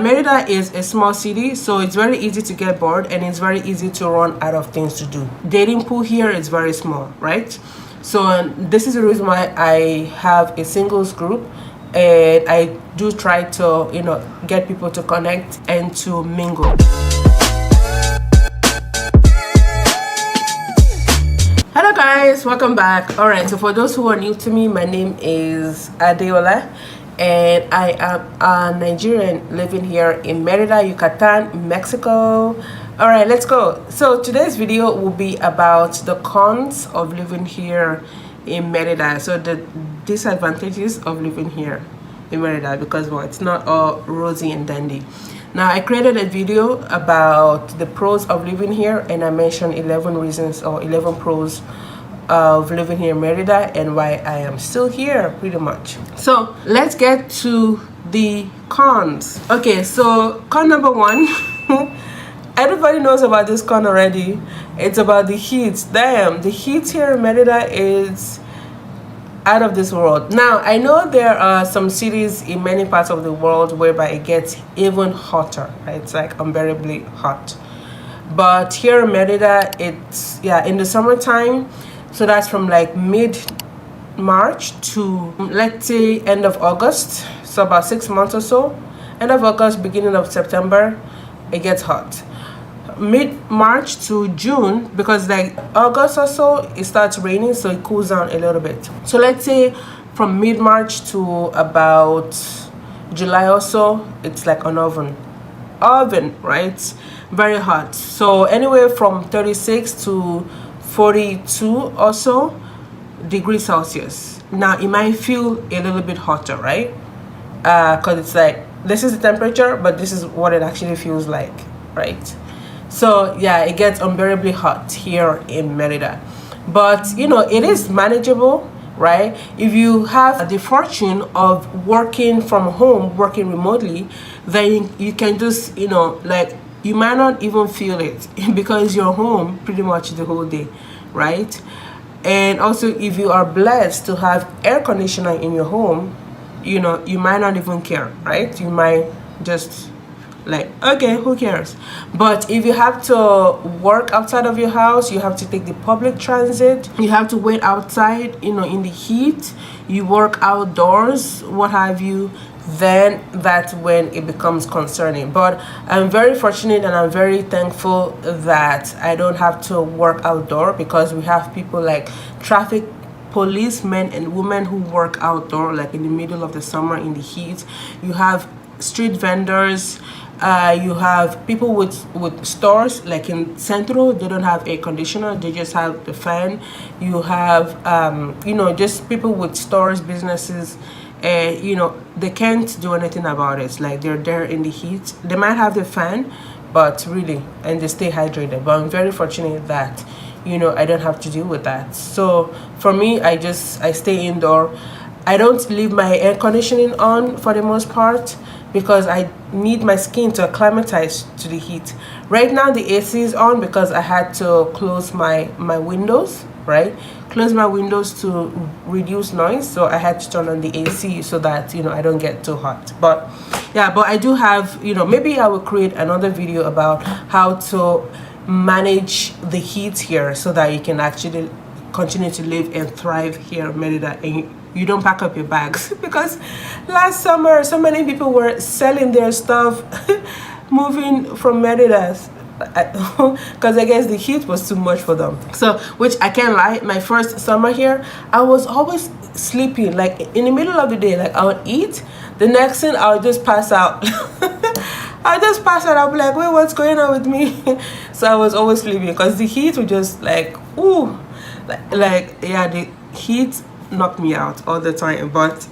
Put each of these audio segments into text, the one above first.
Merida is a small city, so it's very easy to get bored and it's very easy to run out of things to do. Dating pool here is very small, right? So this is the reason why I have a singles group, and I do try to, get people to connect and to mingle. Hello guys, welcome back. All right, so for those who are new to me, my name is Adeola, and I am a Nigerian living here in Merida, Yucatan, Mexico. All right, let's go. So today's video will be about the cons of living here in Merida. So the disadvantages of living here in Merida, because well, it's not all rosy and dandy. Now, I created a video about the pros of living here, and I mentioned 11 reasons or 11 pros of living here in Merida and why I am still here, pretty much. So let's get to the cons. Okay, so con number one, everybody knows about this con already. It's about the heat. Damn, the heat here in Merida is out of this world. Now, I know there are some cities in many parts of the world whereby it gets even hotter, right? It's like unbearably hot. But here in Merida, it's, in the summertime, so that's from like mid-March to, let's say, end of August, so about 6 months or so. End of August, beginning of September, it gets hot. Mid-March to June, because like August or so, it starts raining, so it cools down a little bit. So let's say from mid-March to about July or so, it's like an oven, right? Very hot. So anywhere from 36 to 42 or so degrees Celsius. Now it might feel a little bit hotter, right? Because it's like, this is the temperature, but this is what it actually feels like, right? So yeah, it gets unbearably hot here in Merida, but it is manageable, right? If you have the fortune of working from home, working remotely, then you can just, like, you might not even feel it because you're home pretty much the whole day, right? And also, if you are blessed to have air conditioner in your home, you might not even care, right? You might just like, okay, who cares? But if you have to work outside of your house, you have to take the public transit, you have to wait outside, in the heat, you work outdoors, what have you, then that's when it becomes concerning. But I'm very fortunate and I'm very thankful that I don't have to work outdoor, because we have people like traffic policemen and women who work outdoor, like in the middle of the summer in the heat. You have street vendors, you have people with stores, like in Centro, they don't have air conditioner, they just have the fan. You have just people with stores, businesses, they can't do anything about it. Like, they're there in the heat, they might have the fan, but really, and they stay hydrated. But I'm very fortunate that I don't have to deal with that. So for me, I stay indoor. I don't leave my air conditioning on for the most part, because I need my skin to acclimatize to the heat. Right now the AC is on because I had to close my windows, right? Close my windows to reduce noise, so I had to turn on the AC so that I don't get too hot. But yeah, but I do have, maybe I will create another video about how to manage the heat here so that you can actually continue to live and thrive here in Merida, and you don't pack up your bags. Because last summer so many people were selling their stuff moving from Merida because I guess the heat was too much for them. So, which I can't lie, my first summer here, I was always sleepy, like in the middle of the day. Like, I would eat, the next thing I would just pass out. I'll be like, wait, what's going on with me? So I was always sleeping because the heat was just like, ooh, the heat knocked me out all the time. But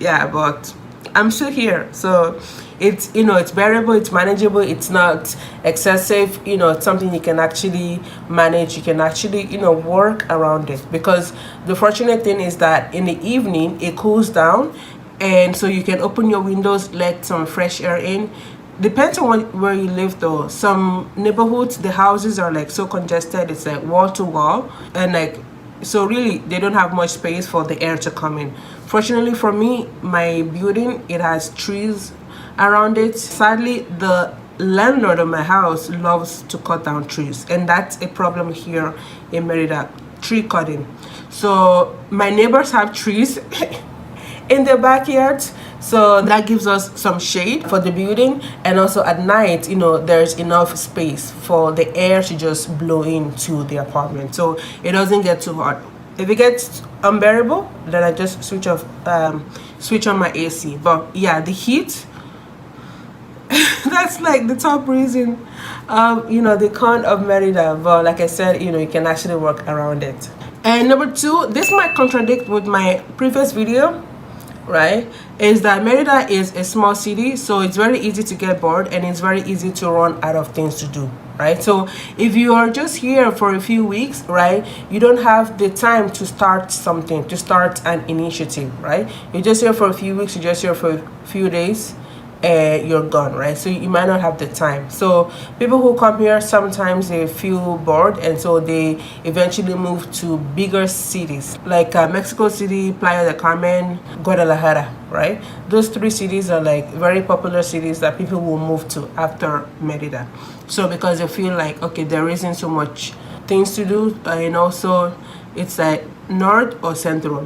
I'm still here, so it's it's bearable, it's manageable, it's not excessive. It's something you can actually manage, you can actually work around it. Because the fortunate thing is that in the evening it cools down, and so you can open your windows, let some fresh air in. Depends on where you live though. Some neighborhoods, the houses are like so congested, it's like wall to wall, and like, so really they don't have much space for the air to come in. Fortunately for me, my building, it has trees around it. Sadly, the landlord of my house loves to cut down trees, and that's a problem here in Merida, tree cutting. So my neighbors have trees in their backyards, so that gives us some shade for the building, and also at night, you know, there's enough space for the air to just blow into the apartment, so it doesn't get too hot. If it gets unbearable, then I just switch on my AC. But yeah, the heat, that's like the top reason, you know, the con of Merida. But like I said, you know, you can actually work around it. And number two, this might contradict with my previous video, right, is that Merida is a small city, so it's very easy to get bored and it's very easy to run out of things to do, right? So if you are just here for a few weeks, right, you don't have the time to start something, to start an initiative, right? You're just here for a few weeks, you're just here for a few days, and you're gone, right? So you might not have the time. So people who come here, sometimes they feel bored, and so they eventually move to bigger cities like Mexico City, Playa del Carmen, Guadalajara, right? Those three cities are like very popular cities that people will move to after Merida. So because they feel like, okay, there isn't so much things to do, and also it's like north or central,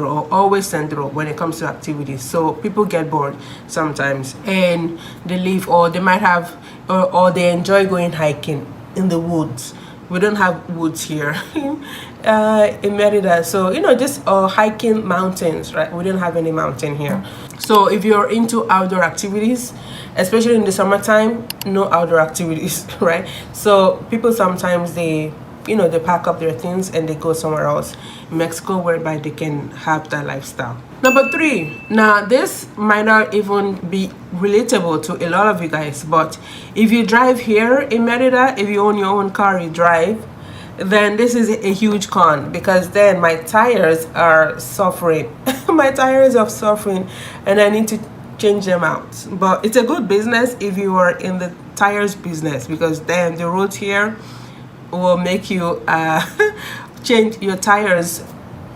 or always central when it comes to activities. So people get bored sometimes and they leave, or they might have, or they enjoy going hiking in the woods. We don't have woods here in Merida, so you know, just hiking mountains, right? We don't have any mountain here. So if you're into outdoor activities, especially in the summertime, no outdoor activities, right? So people sometimes they, you know, they pack up their things and they go somewhere else in Mexico, whereby they can have that lifestyle. Number three, now this might not even be relatable to a lot of you guys, but if you drive here in Merida, if you own your own car, you drive, then this is a huge con, because then my tires are suffering. My tires are suffering and I need to change them out. But it's a good business if you are in the tires business, because then the roads here will make you change your tires,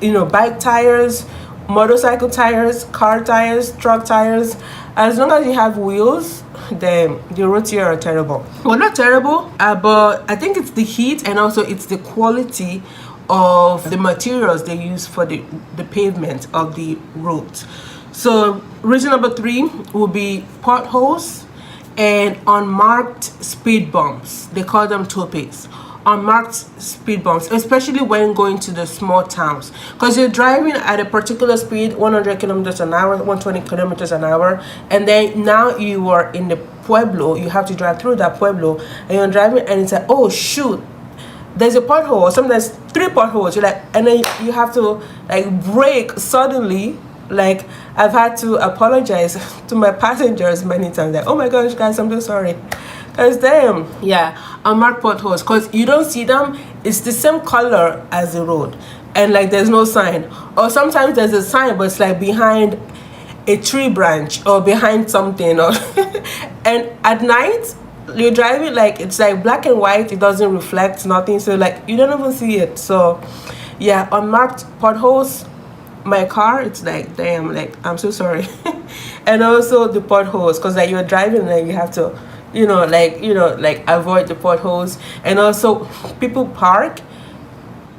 you know, bike tires, motorcycle tires, car tires, truck tires. As long as you have wheels, then the roads here are terrible. Well, not terrible, but I think it's the heat, and also it's the quality of the materials they use for the pavement of the roads. So reason number three will be potholes and unmarked speed bumps. They call them topes. Unmarked speed bumps, especially when going to the small towns, because you're driving at a particular speed, 100 kilometers an hour, 120 kilometers an hour, and then now you are in the pueblo, you have to drive through that pueblo, and you're driving and it's like, oh shoot, there's a pothole, or sometimes 3 potholes. You're like, and then you have to like brake suddenly. Like, I've had to apologize to my passengers many times, like, oh my gosh guys, I'm so sorry. Because damn, yeah, unmarked potholes, because you don't see them, it's the same color as the road, and like there's no sign, or sometimes there's a sign but it's like behind a tree branch or behind something, or and at night you're driving, like it's like black and white, it doesn't reflect nothing, so like you don't even see it. So yeah, unmarked potholes, my car, it's like damn, like I'm so sorry. And also the potholes, because like you're driving, like you have to, you know, like avoid the potholes. And also people park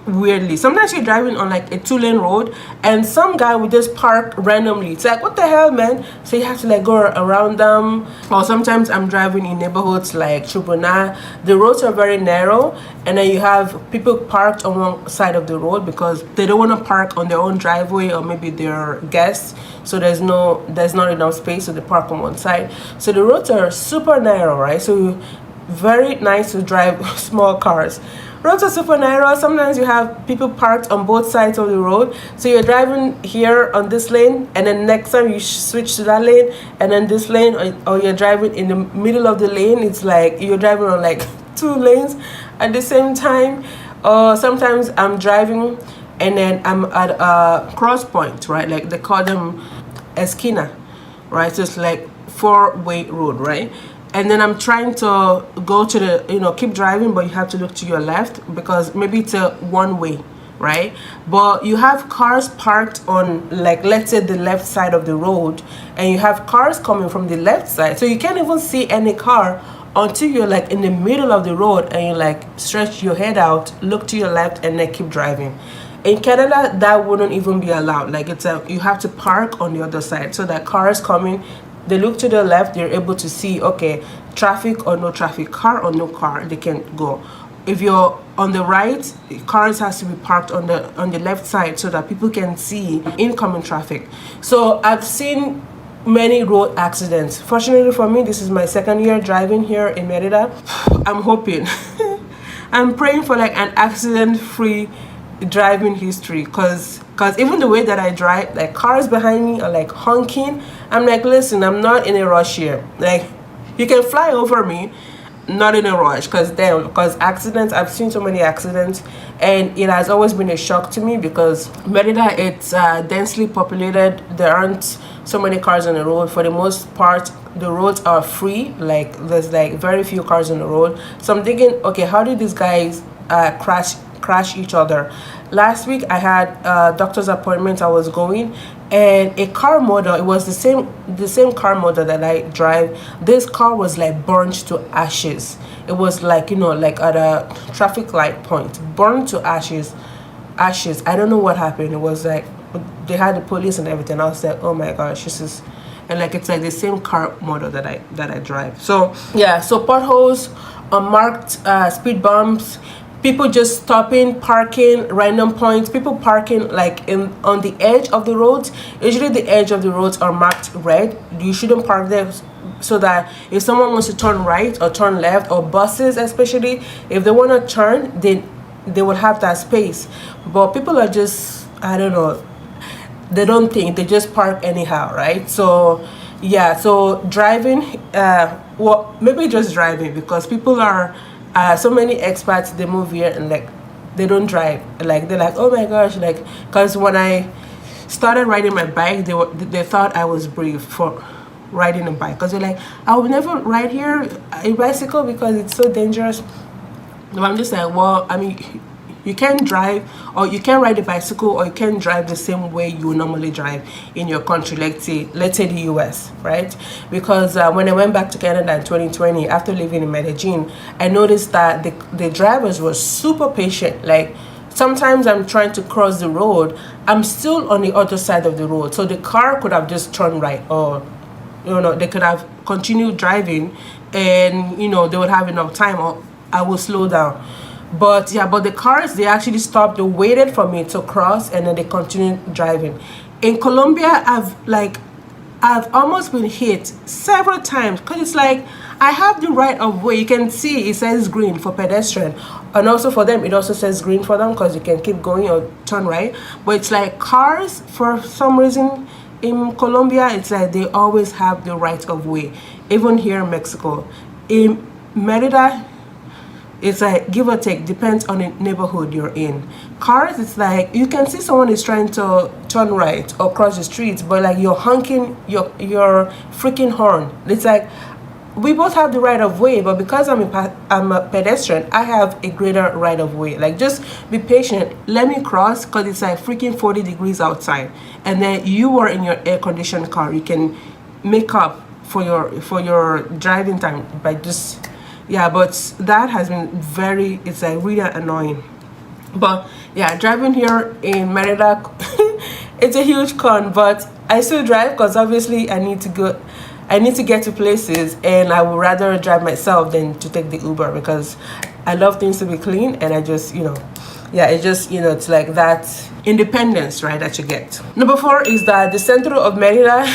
weirdly. Sometimes you're driving on like a 2-lane road and some guy will just park randomly. It's like, what the hell, man? So you have to like go around them. Or sometimes I'm driving in neighborhoods like Chubona. The roads are very narrow, and then you have people parked on one side of the road because they don't want to park on their own driveway, or maybe they're guests, so there's not enough space, so they park on one side. So the roads are super narrow, right? So very nice to drive small cars. Roads are super narrow. Sometimes you have people parked on both sides of the road, so you're driving here on this lane, and then next time you switch to that lane, and then this lane, or you're driving in the middle of the lane. It's like you're driving on like 2 lanes at the same time. Or sometimes I'm driving and then I'm at a cross point, right? Like they call them esquina, right? So it's like 4-way road, right? And then I'm trying to go to the, keep driving, but you have to look to your left because maybe it's a 1-way, right? But you have cars parked on, like, let's say the left side of the road, and you have cars coming from the left side, so you can't even see any car until you're like in the middle of the road, and you like stretch your head out, look to your left, and then keep driving. In Canada, that wouldn't even be allowed. Like, you have to park on the other side, so that cars coming, they look to the left, they're able to see, okay, traffic or no traffic, car or no car, they can go. If you're on the right, cars has to be parked on the left side, so that people can see incoming traffic. So I've seen many road accidents. Fortunately for me, this is my second year driving here in Merida. I'm hoping I'm praying for like an accident-free driving history, because even the way that I drive, like cars behind me are like honking. I'm like, listen, I'm not in a rush here. Like, you can fly over me, not in a rush, because accidents, I've seen so many accidents, and it has always been a shock to me, because Merida, it's densely populated. There aren't so many cars on the road. For the most part, the roads are free, like there's like very few cars on the road. So I'm thinking, okay, how did these guys crash each other? Last week I had a doctor's appointment. I was going, and a car model, it was the same car model that I drive. This car was like burned to ashes. It was like, like at a traffic light point, burned to ashes. I don't know what happened. It was like they had the police and everything. I was like, oh my gosh, this is, and like it's like the same car model that I drive. So yeah, so potholes, unmarked speed bumps, people just stopping, parking, random points, people parking like on the edge of the roads. Usually the edge of the roads are marked red. You shouldn't park there, so that if someone wants to turn right or turn left, or buses especially, if they want to turn, they will have that space. But people are just, I don't know, they don't think, they just park anyhow, right? So yeah, so driving, well, maybe just driving, because people are so many expats, they move here and like they don't drive. Like, they're like, oh my gosh, like, because when I started riding my bike, they thought I was brave for riding a bike, because they're like, I would never ride here a bicycle because it's so dangerous. And I'm just like, well, I mean, you can drive, or you can ride a bicycle, or you can drive the same way you normally drive in your country, let's say the US, right? Because when I went back to Canada in 2020, after living in Medellin, I noticed that the drivers were super patient. Like, sometimes I'm trying to cross the road, I'm still on the other side of the road, so the car could have just turned right, or they could have continued driving, and they would have enough time, or I will slow down. But yeah, but the cars, they actually stopped, they waited for me to cross, and then they continued driving. In Colombia, I've almost been hit several times, because it's like, I have the right of way. You can see it says green for pedestrian, and also for them it also says green for them, because you can keep going or turn right. But it's like cars, for some reason in Colombia, it's like they always have the right of way. Even here in Mexico, in Merida, it's like give or take, depends on the neighborhood you're in. Cars, it's like you can see someone is trying to turn right or cross the streets, but like you're honking your freaking horn. It's like we both have the right of way, but because I'm a pedestrian, I have a greater right of way. Like, just be patient, let me cross, because it's like freaking 40 degrees outside, and then you are in your air-conditioned car. You can make up for your driving time by just, yeah. But that has been it's like really annoying. But yeah, driving here in Merida, it's a huge con, but I still drive, because obviously I need to get to places, and I would rather drive myself than to take the Uber, because I love things to be clean, and I just, yeah, it just, it's like that independence, right, that you get. Number 4 is that the center of Merida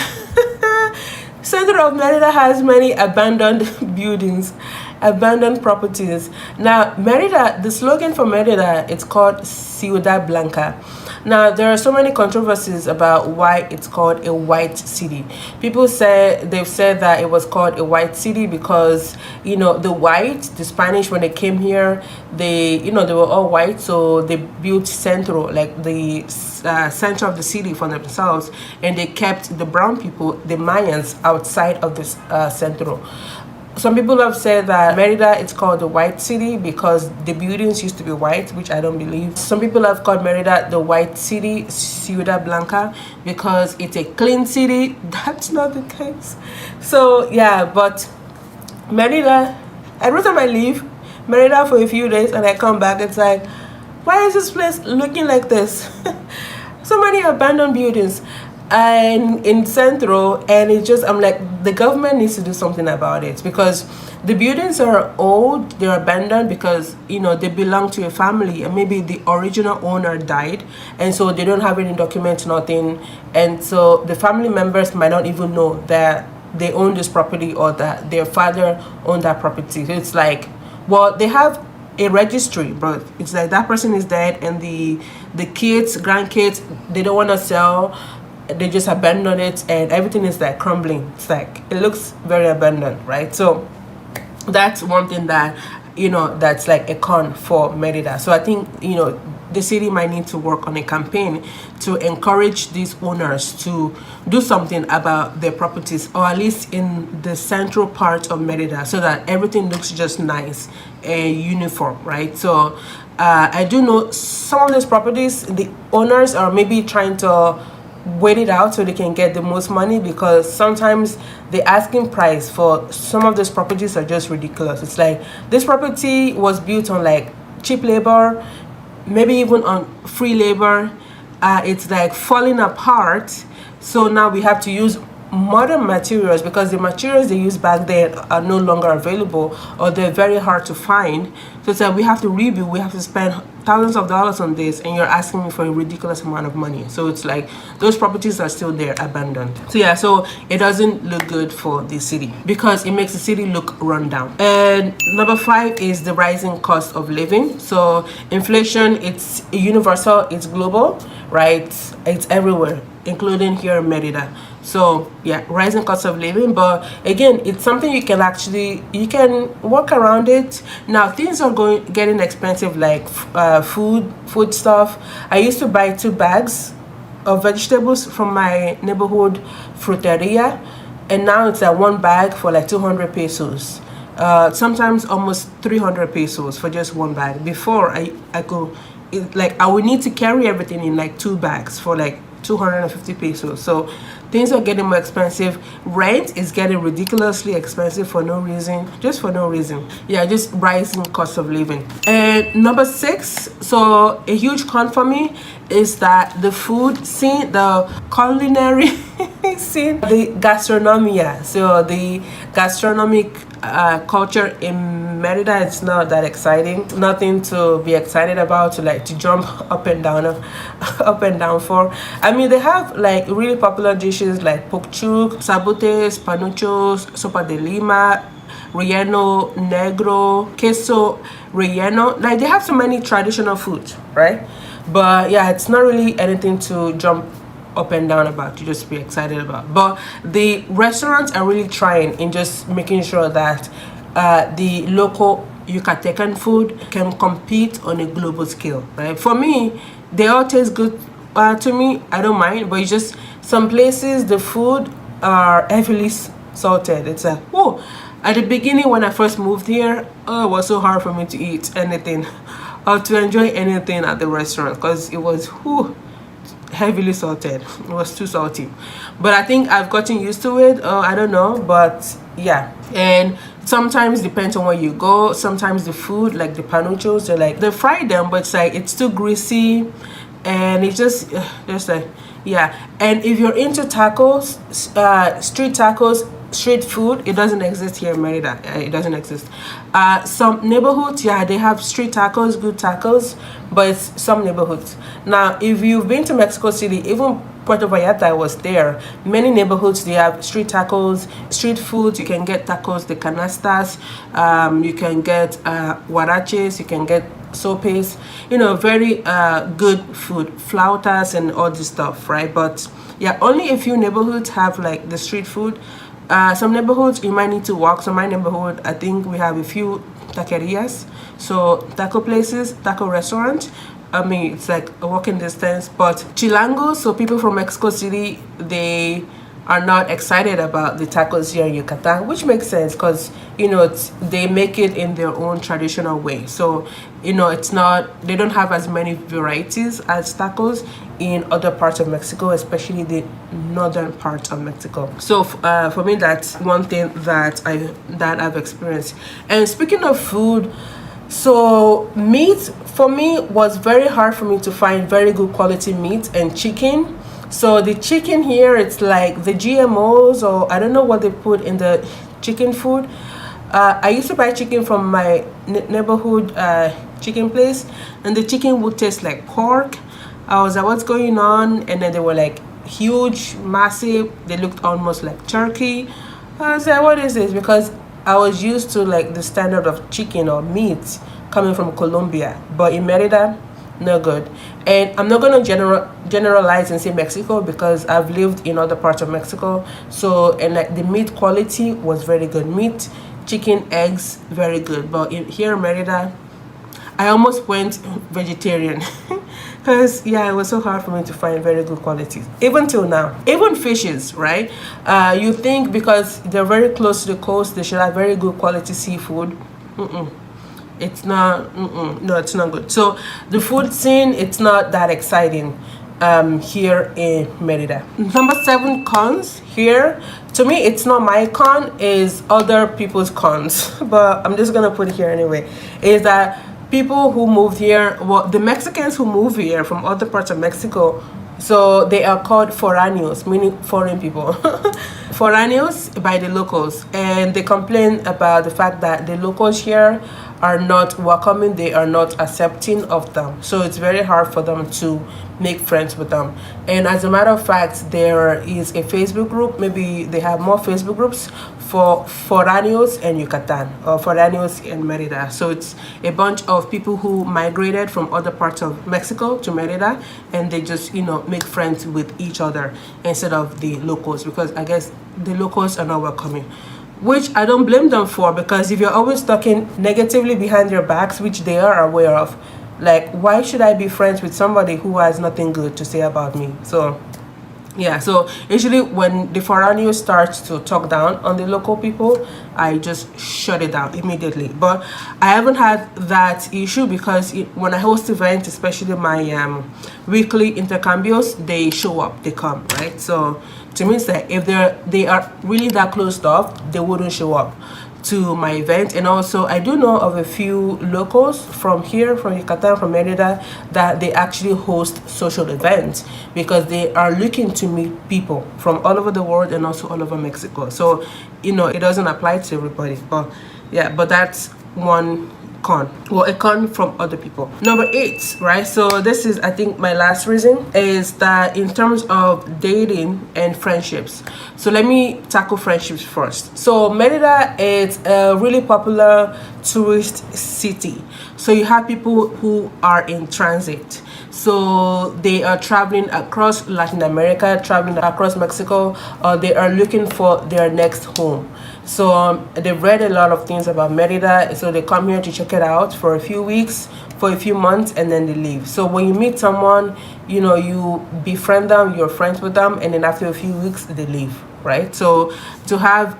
has many abandoned buildings, abandoned properties. Now, Merida, the slogan for Merida, it's called Ciudad Blanca. Now, there are so many controversies about why it's called a white city. They've said that it was called a white city because, the Spanish, when they came here, they were all white, so they built Centro, like the center of the city, for themselves, and they kept the brown people, the Mayans, outside of this Centro. Some people have said that Merida, it's called the white city because the buildings used to be white, which I don't believe. Some people have called Merida the white city, Ciudad Blanca, because it's a clean city. That's not the case. So yeah, but Merida, every time I leave Merida for a few days and I come back, it's like, why is this place looking like this? So many abandoned buildings and in Centro, and it's just, I'm like, the government needs to do something about it, because the buildings are old, they're abandoned because, you know, they belong to a family and maybe the original owner died, and so they don't have any documents, nothing, and so the family members might not even know that they own this property or that their father owned that property. So it's like, well, they have a registry, but it's like that person is dead and the kids, grandkids, they don't want to sell, they just abandon it, and everything is like crumbling. It's like, it looks very abandoned, right? So that's one thing that, you know, that's like a con for Merida. So I think, you know, the city might need to work on a campaign to encourage these owners to do something about their properties, or at least in the central part of Merida, so that everything looks just nice and uniform, right? So I do know some of these properties, the owners are maybe trying to wait it out so they can get the most money, because sometimes the asking price for some of these properties are just ridiculous. It's like, this property was built on like cheap labor, maybe even on free labor. It's like falling apart, so now we have to use modern materials because the materials they used back then are no longer available, or they're very hard to find. So it's like, we have to rebuild, we have to spend thousands of dollars on this, and you're asking me for a ridiculous amount of money. So it's like, those properties are still there, abandoned. So yeah, so it doesn't look good for the city because it makes the city look run down. And number 5 is the rising cost of living. So inflation, it's universal, it's global, right? It's everywhere, including here in Merida. So yeah, rising cost of living, but again, it's something you can actually, you can work around it. Now things are getting expensive, like food stuff. I used to buy 2 bags of vegetables from my neighborhood fruteria, and now it's like 1 bag for like 200 pesos. Sometimes almost 300 pesos for just 1 bag. Before I could, like, I would need to carry everything in like 2 bags for like 250 pesos. So things are getting more expensive. Rent is getting ridiculously expensive for no reason, just for no reason. Yeah, just rising cost of living. And number 6, so a huge con for me is that the food scene, the culinary scene, the gastronomia. So the gastronomic culture in Merida, it's not that exciting. Nothing to be excited about, to jump up and down for. I mean, they have like really popular dishes like pokchuk, sabotes, panuchos, sopa de lima, relleno negro, queso relleno. Like, they have so many traditional foods, right? But yeah, it's not really anything to jump up and down about, to just be excited about. But the restaurants are really trying in just making sure that the local Yucatecan food can compete on a global scale, right? For me, they all taste good to me. I don't mind, but it's just some places the food are heavily salted. It's like, whoa. At the beginning when I first moved here, it was so hard for me to eat anything or to enjoy anything at the restaurant, because it was heavily salted. It was too salty. But I think I've gotten used to it. I don't know, but yeah. And sometimes depends on where you go. Sometimes the food, like the panuchos, they fry them, but it's like, it's too greasy, and it's just like, yeah. And if you're into tacos, street tacos, street food, it doesn't exist here in Merida. It doesn't exist. Some neighborhoods, yeah, they have street tacos, good tacos, but it's some neighborhoods. Now, if you've been to Mexico City, even Puerto Vallarta was there. Many neighborhoods, they have street tacos, street foods. You can get tacos de canastas, you can get huaraches, you can get sopes, you know, very good food, flautas and all this stuff, right? But yeah, only a few neighborhoods have like the street food. Some neighborhoods you might need to walk. So my neighborhood, I think we have a few taquerias, so taco places, taco restaurants. I mean, it's like a walking distance. But chilangos, so people from Mexico City, they are not excited about the tacos here in Yucatan, which makes sense because they make it in their own traditional way. So it's not, they don't have as many varieties as tacos in other parts of Mexico, especially the northern part of Mexico. So for me, that's one thing that I've experienced. And speaking of food, so meat for me was very hard for me to find very good quality meat and chicken. So the chicken here, it's like the GMOs, or I don't know what they put in the chicken food. I used to buy chicken from my neighborhood chicken place, and the chicken would taste like pork. I was like, what's going on? And then they were like huge, massive. They looked almost like turkey. I was like, what is this? Because I was used to like the standard of chicken or meat coming from Colombia, but in Merida, no good. And I'm not going to generalize and say Mexico, because I've lived in other parts of Mexico. So, and like the meat quality was very good. Meat, chicken, eggs, very good. But here in Merida, I almost went vegetarian because it was so hard for me to find very good qualities, even till now. Even fishes, right? You think because they're very close to the coast, they should have very good quality seafood. It's not. No, it's not good. So the food scene, it's not that exciting here in Merida. Number 7, cons here. To me, it's not my con, is other people's cons, but I'm just gonna put it here anyway. Is that people who moved here, well, the Mexicans who move here from other parts of Mexico, so they are called foráneos, meaning foreign people. Foráneos by the locals, and they complain about the fact that the locals here are not welcoming, they are not accepting of them. So it's very hard for them to make friends with them. And as a matter of fact, there is a Facebook group, maybe they have more Facebook groups for foráneos and Yucatan, or foráneos in Merida. So it's a bunch of people who migrated from other parts of Mexico to Merida, and they just make friends with each other instead of the locals, because I guess the locals are not welcoming, which I don't blame them for, because if you're always talking negatively behind their backs, which they are aware of, like, why should I be friends with somebody who has nothing good to say about me? So yeah, so usually when the foreigner starts to talk down on the local people, I just shut it down immediately. But I haven't had that issue, because when I host events, especially my weekly intercambios, they show up, they come, right? So to me, it's that if they are really that closed off, they wouldn't show up to my event. And also I do know of a few locals from here, from Yucatan, from Merida, that they actually host social events because they are looking to meet people from all over the world and also all over Mexico. So it doesn't apply to everybody, but yeah, but that's one con, well, a con from other people. Number 8, right? So this is, I think, my last reason, is that in terms of dating and friendships. So let me tackle friendships first. So Merida is a really popular tourist city. So you have people who are in transit. So they are traveling across Latin America, traveling across Mexico, or they are looking for their next home. So they've read a lot of things about Merida, so they come here to check it out for a few weeks, for a few months, and then they leave. So when you meet someone, you befriend them, you're friends with them, and then after a few weeks, they leave, right? So to have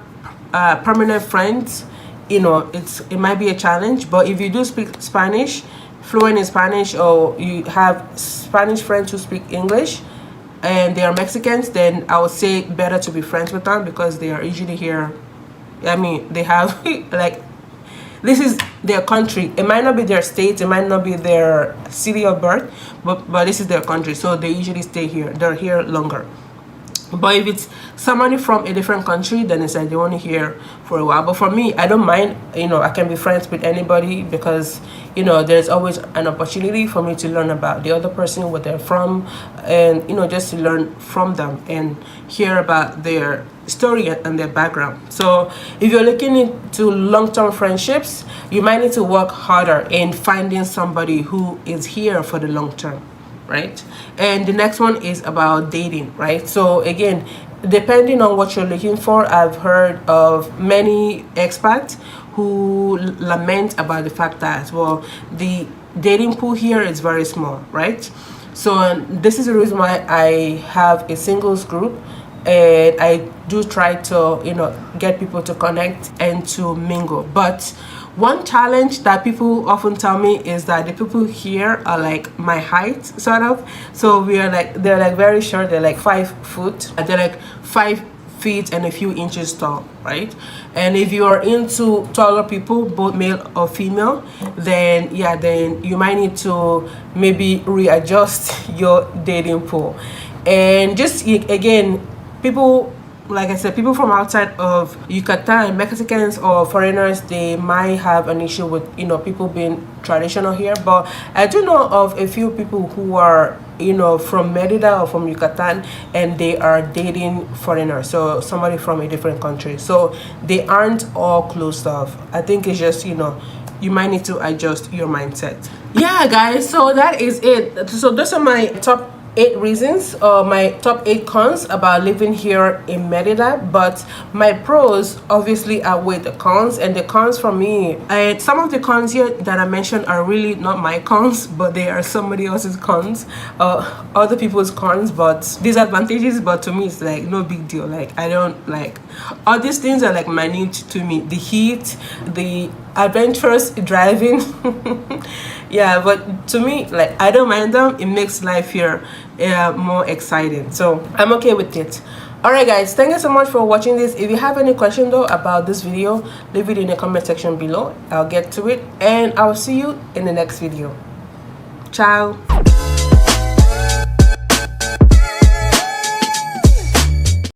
permanent friends, it might be a challenge, but if you do speak Spanish, fluent in Spanish, or you have Spanish friends who speak English, and they are Mexicans, then I would say better to be friends with them, because they are usually here. I mean, they have like, this is their country. It might not be their state, it might not be their city of birth, but this is their country, so they usually stay here. They're here longer. But if it's somebody from a different country, then it's like they're only here for a while. But for me, I don't mind, I can be friends with anybody, because there's always an opportunity for me to learn about the other person, where they're from, and just to learn from them and hear about their story and their background. So if you're looking into long-term friendships, you might need to work harder in finding somebody who is here for the long term, right? And the next one is about dating, right? So again, depending on what you're looking for, I've heard of many expats who lament about the fact that, well, the dating pool here is very small, right? So this is the reason why I have a singles group and I do try to, you know, get people to connect and to mingle. But one challenge that people often tell me is that the people here are like my height, sort of. So we are like, they're like very short. They're like 5 foot. They're like 5 feet and a few inches tall, right? And if you are into taller people, both male or female, then yeah, then you might need to maybe readjust your dating pool. And just again, people, like I said, people from outside of Yucatan, Mexicans or foreigners, they might have an issue with, you know, people being traditional here. But I do know of a few people who are, you know, from Merida or from Yucatan, and they are dating foreigners, so somebody from a different country. So they aren't all closed off. I think it's just, you know, you might need to adjust your mindset. Yeah, guys, so that is it. So those are my top 8 reasons, or my top 8 cons about living here in Merida. But my pros obviously outweigh the cons, and the cons for me, and some of the cons here that I mentioned are really not my cons, but they are somebody else's cons, other people's cons, but disadvantages. But to me, it's like no big deal. Like, I don't like all these things are like minute to me. The heat, the adventurous driving, yeah, but to me, like, I don't mind them. It makes life here more exciting, so I'm okay with it. All right, guys, thank you so much for watching this. If you have any question though about this video, leave it in the comment section below. I'll get to it, and I'll see you in the next video. Ciao.